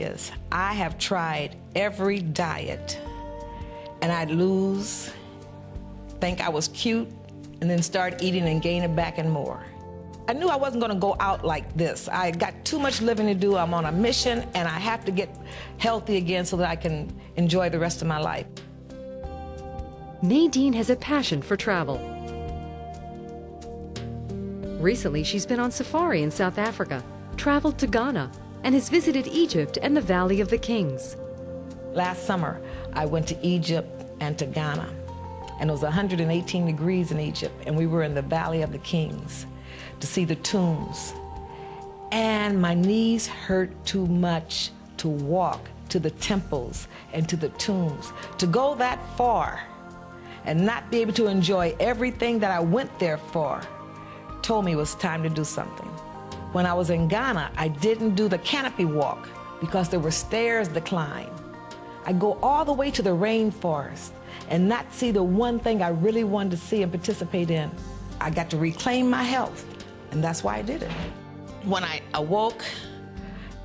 is, I have tried every diet, and I'd lose, think I was cute, and then start eating and gain it back and more. I knew I wasn't going to go out like this. I got too much living to do. I'm on a mission, and I have to get healthy again so that I can enjoy the rest of my life. Nadine has a passion for travel. Recently, she's been on safari in South Africa, traveled to Ghana, and has visited Egypt and the Valley of the Kings. Last summer, I went to Egypt and to Ghana, and it was 118 degrees in Egypt, and we were in the Valley of the Kings to see the tombs. And my knees hurt too much to walk to the temples and to the tombs. To go that far and not be able to enjoy everything that I went there for told me it was time to do something. When I was in Ghana, I didn't do the canopy walk because there were stairs to climb. I'd go all the way to the rainforest and not see the one thing I really wanted to see and participate in. I got to reclaim my health, and that's why I did it. When I awoke,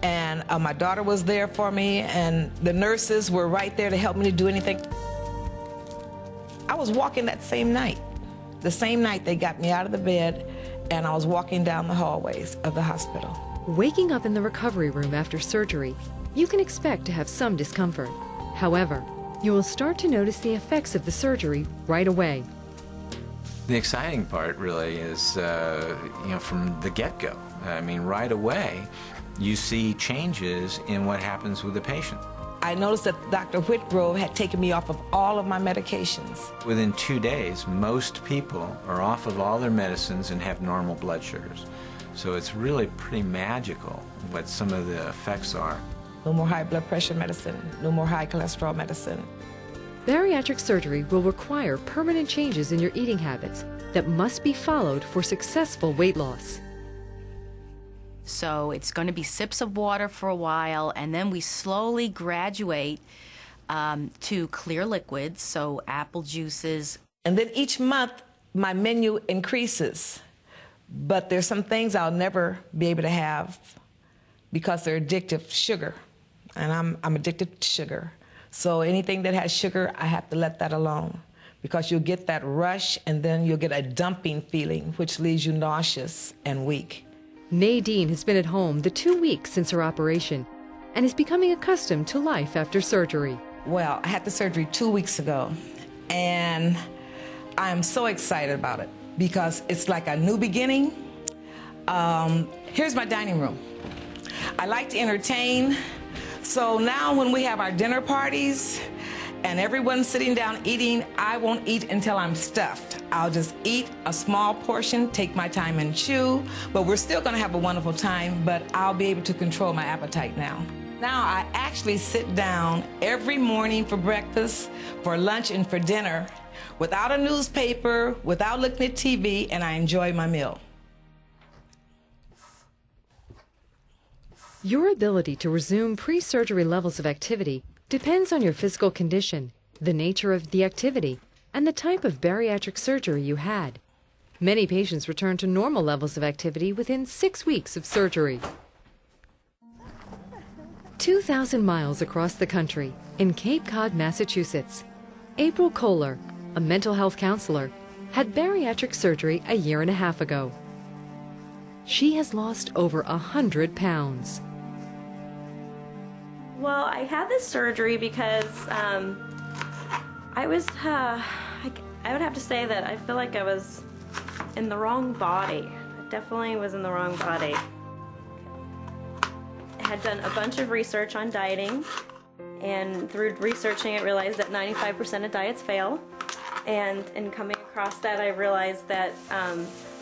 and my daughter was there for me, and the nurses were right there to help me to do anything. I was walking that same night. The same night they got me out of the bed, and I was walking down the hallways of the hospital. Waking up in the recovery room after surgery, you can expect to have some discomfort. However, you will start to notice the effects of the surgery right away. The exciting part really is, from the get-go. I mean, right away, you see changes in what happens with the patient. I noticed that Dr. Whitgrove had taken me off of all of my medications. Within 2 days, most people are off of all their medicines and have normal blood sugars. So it's really pretty magical what some of the effects are. No more high blood pressure medicine, no more high cholesterol medicine. Bariatric surgery will require permanent changes in your eating habits that must be followed for successful weight loss. So it's going to be sips of water for a while, and then we slowly graduate to clear liquids, so apple juices. And then each month, my menu increases. But there's some things I'll never be able to have because they're addictive. Sugar, and I'm addicted to sugar. So anything that has sugar, I have to let that alone because you'll get that rush, and then you'll get a dumping feeling, which leaves you nauseous and weak. Nadine has been at home the 2 weeks since her operation and is becoming accustomed to life after surgery. Well, I had the surgery 2 weeks ago, and I'm so excited about it because it's like a new beginning. Here's my dining room. I like to entertain, so now when we have our dinner parties and everyone's sitting down eating, I won't eat until I'm stuffed. I'll just eat a small portion, take my time and chew, but we're still gonna have a wonderful time, but I'll be able to control my appetite now. Now I actually sit down every morning for breakfast, for lunch, and for dinner without a newspaper, without looking at TV, and I enjoy my meal. Your ability to resume pre-surgery levels of activity depends on your physical condition, the nature of the activity, and the type of bariatric surgery you had. Many patients return to normal levels of activity within 6 weeks of surgery. 2,000 miles across the country, in Cape Cod, Massachusetts, April Kohler, a mental health counselor, had bariatric surgery a year and a half ago. She has lost over 100 pounds. Well, I had this surgery because I would have to say that I feel like I was in the wrong body. I definitely was in the wrong body. I had done a bunch of research on dieting, and through researching it, realized that 95% of diets fail. And in coming across that, I realized that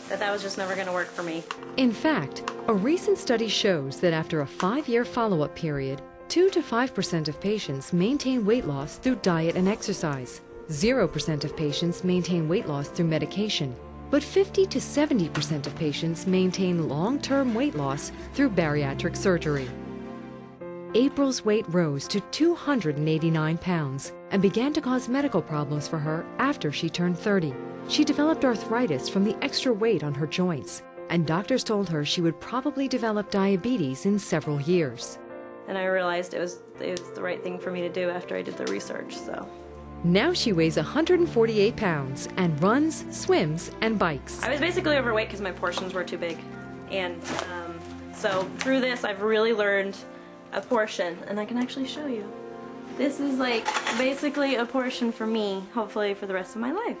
that was just never going to work for me. In fact, a recent study shows that after a 5-year follow-up period, 2 to 5% of patients maintain weight loss through diet and exercise. 0% of patients maintain weight loss through medication, but 50 to 70% of patients maintain long-term weight loss through bariatric surgery. April's weight rose to 289 pounds and began to cause medical problems for her after she turned 30. She developed arthritis from the extra weight on her joints, and doctors told her she would probably develop diabetes in several years. And I realized it was the right thing for me to do after I did the research, so. Now she weighs 148 pounds and runs, swims, and bikes. I was basically overweight because my portions were too big. And so through this, I've really learned a portion, and I can actually show you. This is like basically a portion for me, hopefully for the rest of my life.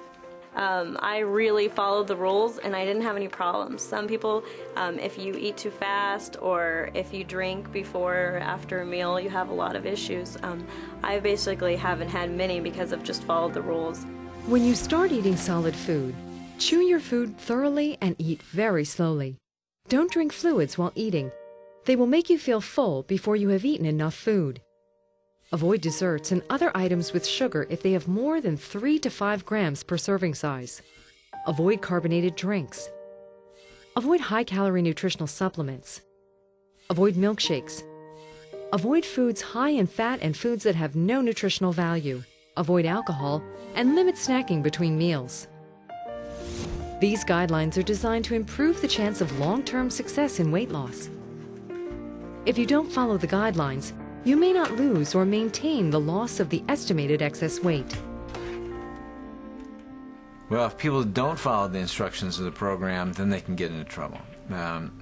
I really followed the rules and I didn't have any problems. Some people, if you eat too fast or if you drink before or after a meal, you have a lot of issues. I basically haven't had many because I've just followed the rules. When you start eating solid food, chew your food thoroughly and eat very slowly. Don't drink fluids while eating. They will make you feel full before you have eaten enough food. Avoid desserts and other items with sugar if they have more than 3 to 5 grams per serving size. Avoid carbonated drinks. Avoid high-calorie nutritional supplements. Avoid milkshakes. Avoid foods high in fat and foods that have no nutritional value. Avoid alcohol and limit snacking between meals. These guidelines are designed to improve the chance of long-term success in weight loss. If you don't follow the guidelines, you may not lose or maintain the loss of the estimated excess weight. Well, if people don't follow the instructions of the program, then they can get into trouble.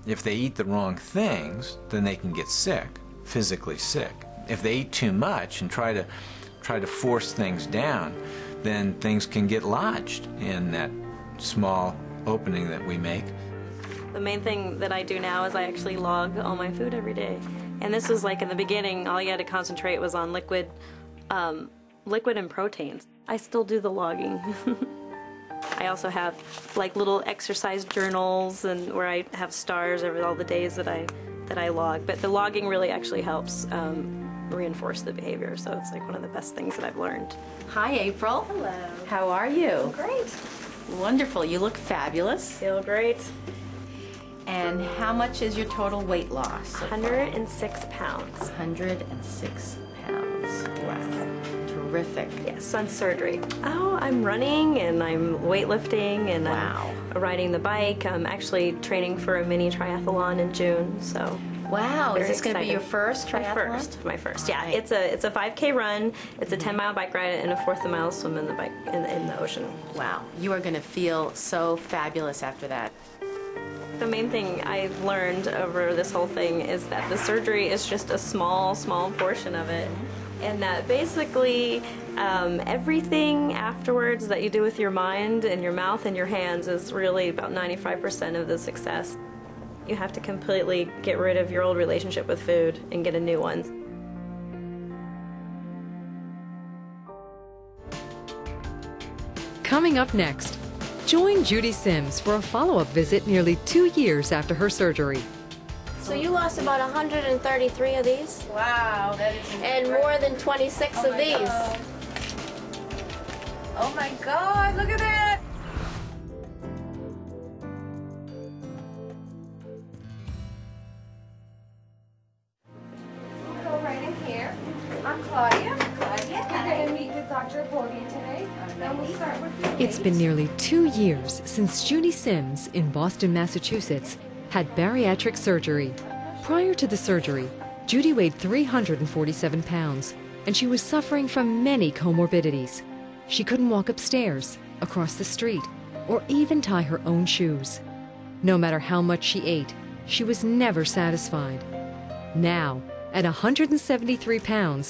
If they eat the wrong things, then they can get sick, physically sick. If they eat too much and try to force things down, then things can get lodged in that small opening that we make. The main thing that I do now is I actually log all my food every day. And this was like in the beginning, all you had to concentrate was on liquid and proteins. I still do the logging. I also have like little exercise journals and where I have stars over all the days that I log. But the logging really actually helps reinforce the behavior. So it's like one of the best things that I've learned. Hi, April. Hello. How are you? Great. Wonderful. You look fabulous. Feel great. And how much is your total weight loss? So 106 pounds. 106 pounds. Wow. Terrific. Yes, on surgery. Oh, I'm running and I'm weightlifting and Wow. I'm riding the bike. I'm actually training for a mini triathlon in June, so. Wow, is Very this going to be excited. your first triathlon? My first. Yeah, Right. it's a 5K run, it's a 10-mile bike ride, and a fourth of a mile swim in the ocean. Wow, you are going to feel so fabulous after that. The main thing I've learned over this whole thing is that the surgery is just a small portion of it. And that basically everything afterwards that you do with your mind and your mouth and your hands is really about 95% of the success. You have to completely get rid of your old relationship with food and get a new one. Coming up next, join Judy Sims for a follow-up visit nearly 2 years after her surgery. So you lost about 133 of these? Wow, that is And more than 26 of these. God. Oh my God, look at that! We'll go right in here. I'm Claudia. You're going to meet with Dr. Borgi today. And we'll start with you. It's been nearly 2 years since Judy Sims in Boston, Massachusetts, had bariatric surgery. Prior to the surgery, Judy weighed 347 pounds, and she was suffering from many comorbidities. She couldn't walk upstairs, across the street, or even tie her own shoes. No matter how much she ate, she was never satisfied. Now, at 173 pounds,